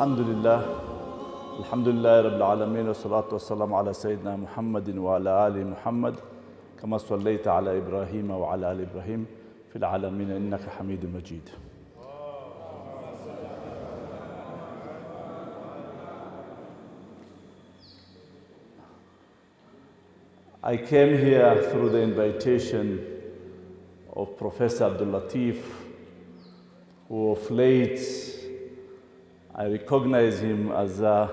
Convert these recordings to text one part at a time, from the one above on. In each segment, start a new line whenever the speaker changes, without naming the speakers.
Alhamdulillah Rabbil Alameen wa salatu wa salamu ala Sayyidina Muhammadin wa ala ali Muhammad kama sallaita ala Ibrahim wa ala ali Ibrahim fil alameen innaka Hamidun Majid. I came here through the invitation of Professor Abdul Latif, who of late I recognize him as a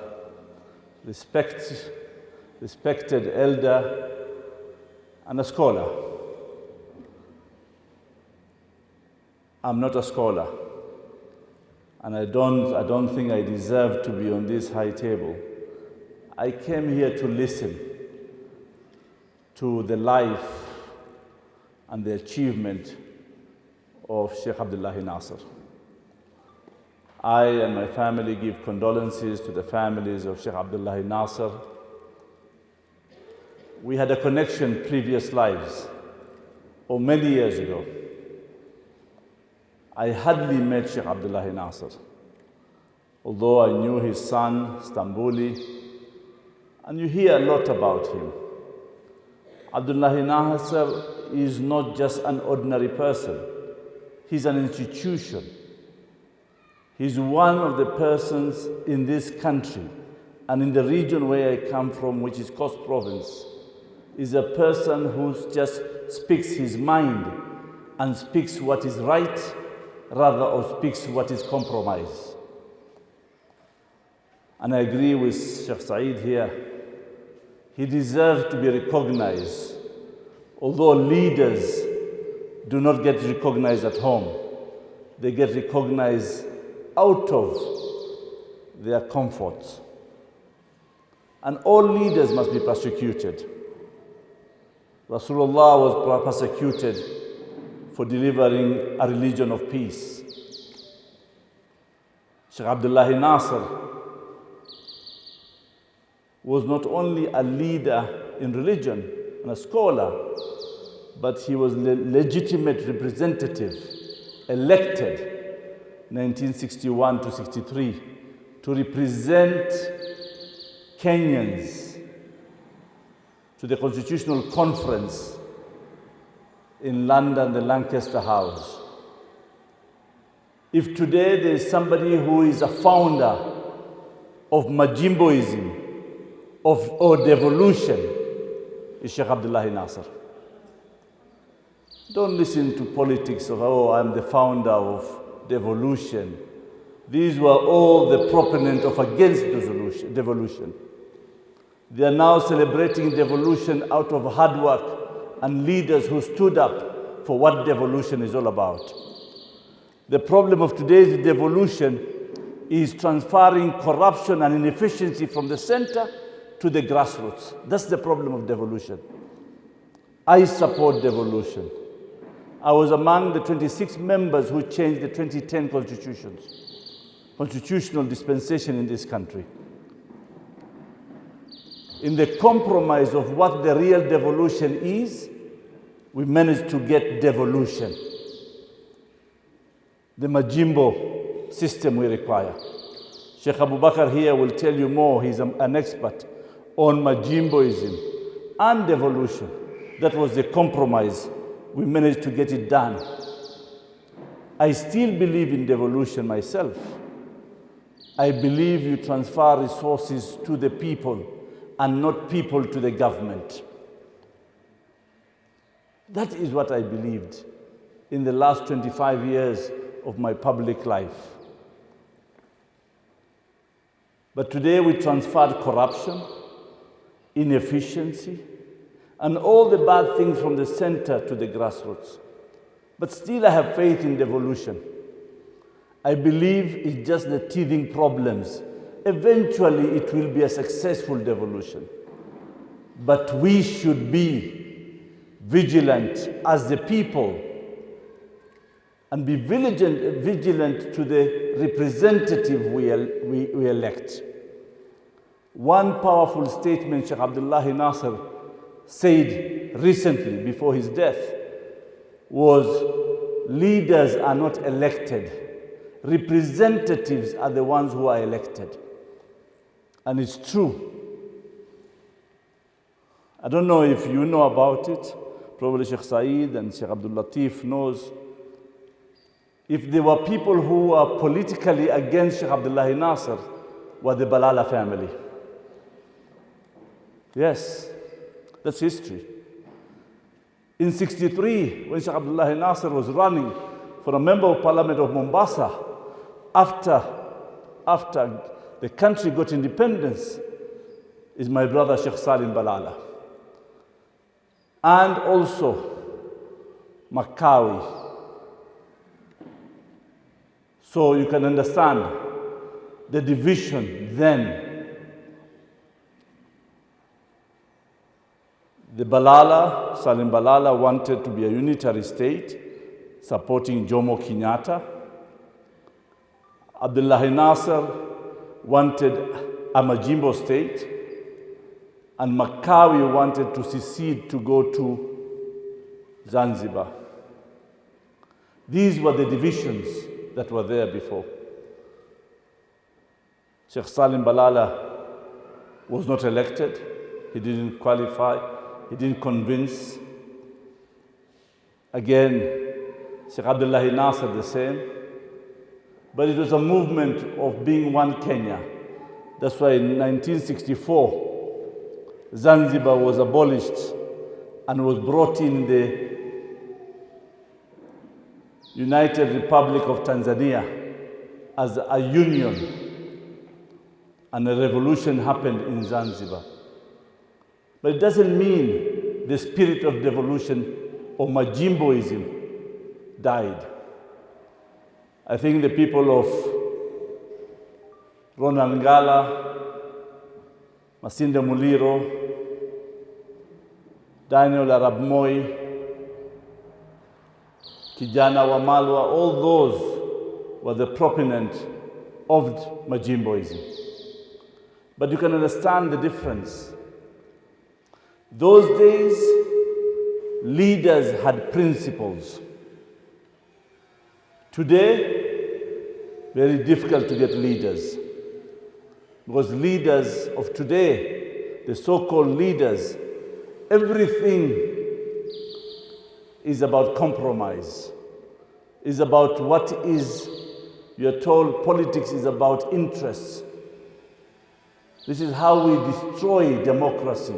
respected elder and a scholar. I'm not a scholar, and I don't think I deserve to be on this high table. I came here to listen to the life and the achievement of Sheikh Abdillahi Nassir. I and my family give condolences to the families of Sheikh Abdillahi Nassir. We had a connection previous lives, or many years ago. I hardly met Sheikh Abdillahi Nassir, although I knew his son, Stambuli, and you hear a lot about him. Abdillahi Nassir is not just an ordinary person. He's an institution. He's one of the persons in this country and in the region where I come from, which is Coast Province, is a person who just speaks his mind and speaks what is right rather or speaks what is compromise. And I agree with Sheikh Saeed here. He deserves to be recognized, although leaders do not get recognized at home. They get recognized out of their comforts. And all leaders must be persecuted. Rasulullah was persecuted for delivering a religion of peace. Sheikh Abdillahi Nassir was not only a leader in religion and a scholar, but he was legitimate representative, elected 1961 to 63 to represent Kenyans to the Constitutional Conference in London, the Lancaster House. If today there is somebody who is a founder of Majimboism or devolution, is Sheikh Abdillahi Nassir. Don't listen to politics of, oh, I'm the founder of devolution. These were all the proponents of against devolution. They are now celebrating devolution out of hard work and leaders who stood up for what devolution is all about. The problem of today's devolution is transferring corruption and inefficiency from the center to the grassroots. That's the problem of devolution. I support devolution. I was among the 26 members who changed the 2010 constitutional dispensation in this country. In the compromise of what the real devolution is, we managed to get devolution. The Majimbo system we require. Sheikh Abu Bakr here will tell you more. He's an expert on Majimboism and devolution. That was the compromise. We managed to get it done. I still believe in devolution myself. I believe you transfer resources to the people and not people to the government. That is what I believed in the last 25 years of my public life. But today we transferred corruption, inefficiency, and all the bad things from the center to the grassroots. But still I have faith in devolution. I believe it's just the teething problems. Eventually it will be a successful devolution. But we should be vigilant as the people and be vigilant to the representative we elect. One powerful statement Sheikh Abdillahi Nassir said recently before his death was, leaders are not elected. representatives are the ones who are elected. And it's true. I don't know if you know about it. Probably Sheikh Saeed and Sheikh Abdul Latif knows. If there were people who were politically against Sheikh Abdillahi Nassir, were the Balala family. Yes, that's history. In '63, when Sheikh Abdillahi Nassir was running for a member of parliament of Mombasa, after the country got independence, is my brother Sheikh Salim Balala. And also Makawi. So you can understand the division then. The Balala, Salim Balala, wanted to be a unitary state, supporting Jomo Kenyatta. Abdillahi Nassir wanted a Majimbo state, and Makawi wanted to secede to go to Zanzibar. These were the divisions that were there before. Sheikh Salim Balala was not elected. He didn't qualify. He didn't convince. Again, Sheikh Abdillahi Nassir the same. But it was a movement of being one Kenya. That's why in 1964, Zanzibar was abolished and was brought in the United Republic of Tanzania as a union, and a revolution happened in Zanzibar. But it doesn't mean the spirit of devolution or Majimboism died. I think the people of Ronangala, Masinde Muliro, Daniel Arab Moi, Kijana Wamalwa, all those were the proponent of Majimboism. But you can understand the difference. Those days, leaders had principles. Today, very difficult to get leaders. Because leaders of today, the so-called leaders, everything is about compromise, is about what is, you're told politics is about interests. This is how we destroy democracy.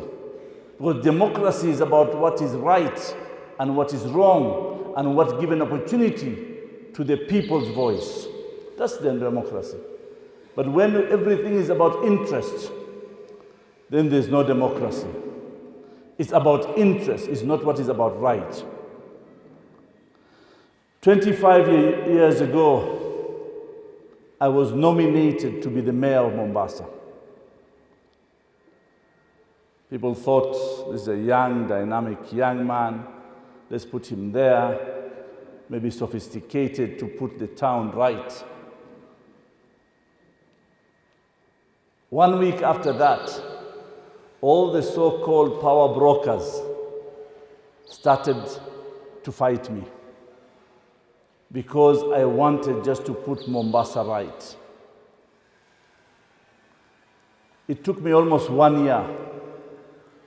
Because democracy is about what is right and what is wrong and what gives an opportunity to the people's voice. That's the democracy. But when everything is about interests, then there's no democracy. It's about interest, it's not what is about right. 25 years ago, I was nominated to be the mayor of Mombasa. People thought this is a young, dynamic young man. Let's put him there, maybe sophisticated to put the town right. 1 week after that, all the so-called power brokers started to fight me because I wanted just to put Mombasa right. It took me almost 1 year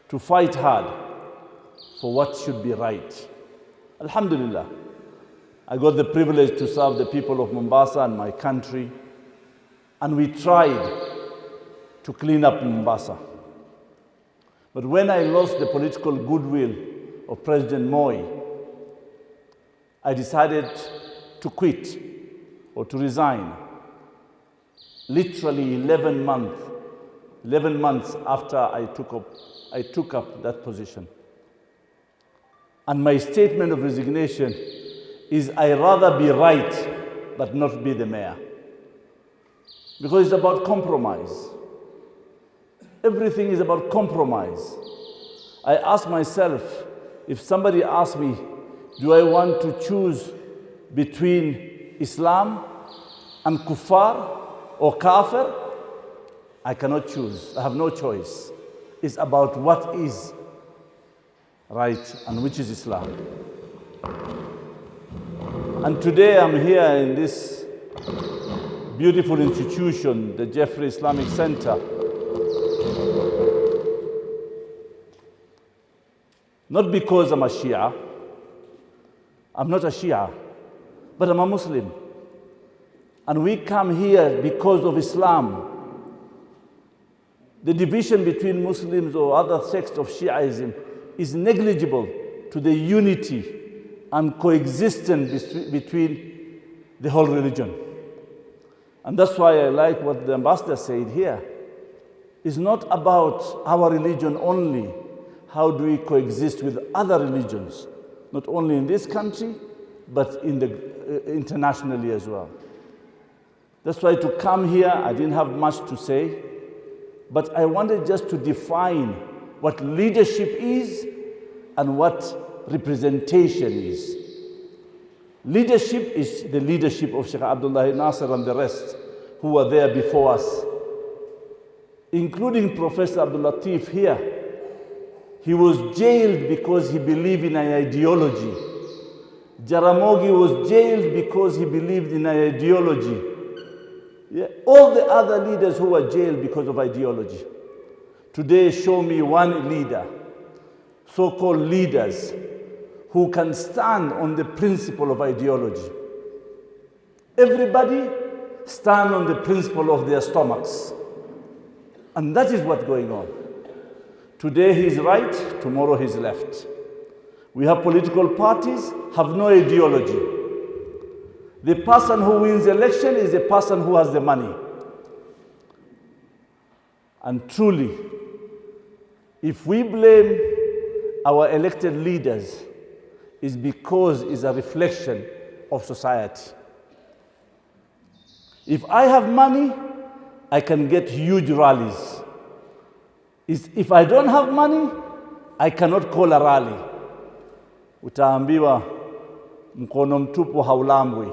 to fight hard for what should be right. Alhamdulillah, I got the privilege to serve the people of Mombasa and my country, and we tried to clean up Mombasa. But when I lost the political goodwill of President Moi, I decided to quit or to resign. Literally 11 months after I took up that position. And my statement of resignation is I rather be right but not be the mayor. Because it's about compromise. Everything is about compromise. I ask myself, if somebody asks me, do I want to choose between Islam and kuffar or kafir? I cannot choose. I have no choice. It's about what is right and which is Islam. And today I'm here in this beautiful institution, the Jaffery Islamic Center. Not because I'm a Shia. I'm not a Shia, but I'm a Muslim. And we come here because of Islam. The division between Muslims or other sects of Shiaism is negligible to the unity and coexistence between the whole religion. And that's why I like what the ambassador said here. It's not about our religion only. How do we coexist with other religions, not only in this country, but internationally as well. That's why to come here, I didn't have much to say, but I wanted just to define what leadership is and what representation is. Leadership is the leadership of Sheikh Abdillah Nassir and the rest who were there before us, including Professor Abdul Latif here. He was jailed because he believed in an ideology. Jaramogi was jailed because he believed in an ideology. Yeah. All the other leaders who were jailed because of ideology. Today, show me one leader, so-called leaders, who can stand on the principle of ideology. Everybody stand on the principle of their stomachs. And that is what's going on. Today he's right, tomorrow he's left. We have political parties, have no ideology. The person who wins the election is the person who has the money. And truly, if we blame our elected leaders, it's because it's a reflection of society. If I have money, I can get huge rallies. If I don't have money, I cannot call a rally. Utaambiwa mkono mtupu haulambwi.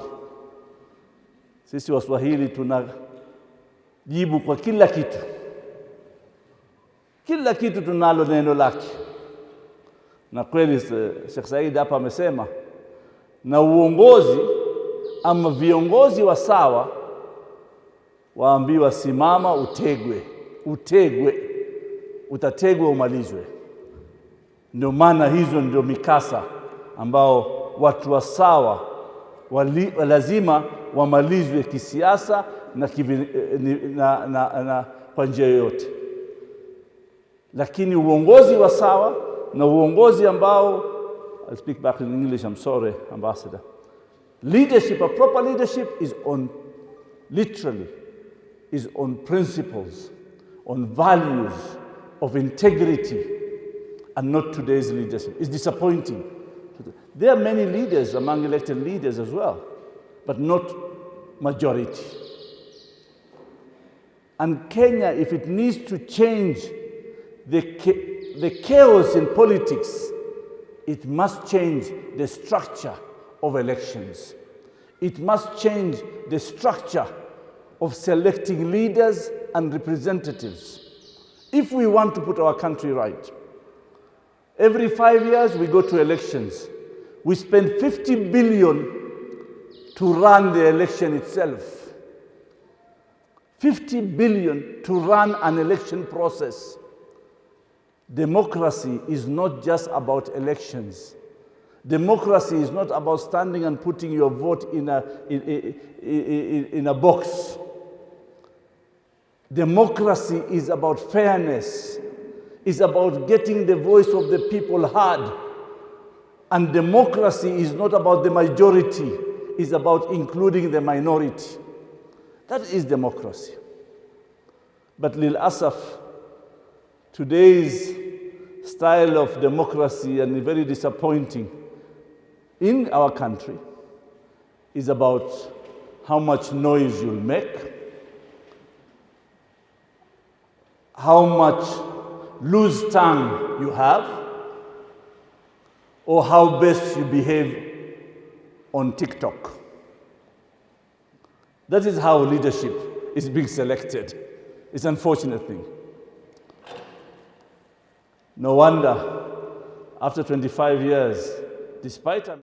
Sisi Waswahili tunajibu kwa kila kitu. Kila kitu tunalo neno lake. Na kweli Sheikh Said hapa amesema, na uongozi ama viongozi wa sawa waambiwa simama utegwe, utategwa umalizwe. Ndio maana hizo ndio mikasa ambao watu wa sawa lazima wamalizwe kisiasa na kwa njia yoyote. Lakini uongozi wa sawa na uongozi ambao, I'll speak back in English, I'm sorry, Ambassador. Leadership, a proper leadership is on principles, on values of integrity, and not today's leadership. It's disappointing. There are many leaders among elected leaders as well, but not majority. And Kenya, if it needs to change the chaos in politics, it must change the structure of elections. It must change the structure of selecting leaders and representatives. If we want to put our country right, every 5 years we go to elections. We spend 50 billion to run the election itself. 50 billion to run an election process. Democracy is not just about elections. Democracy is not about standing and putting your vote in a box. Democracy is about fairness. It's about getting the voice of the people heard. And democracy is not about the majority. It's about including the minority. That is democracy. But lil asaf, today's style of democracy, and very disappointing in our country, is about how much noise you'll make, how much loose tongue you have, or how best you behave on TikTok. That is how leadership is being selected. It's an unfortunate thing. No wonder, after 25 years, despite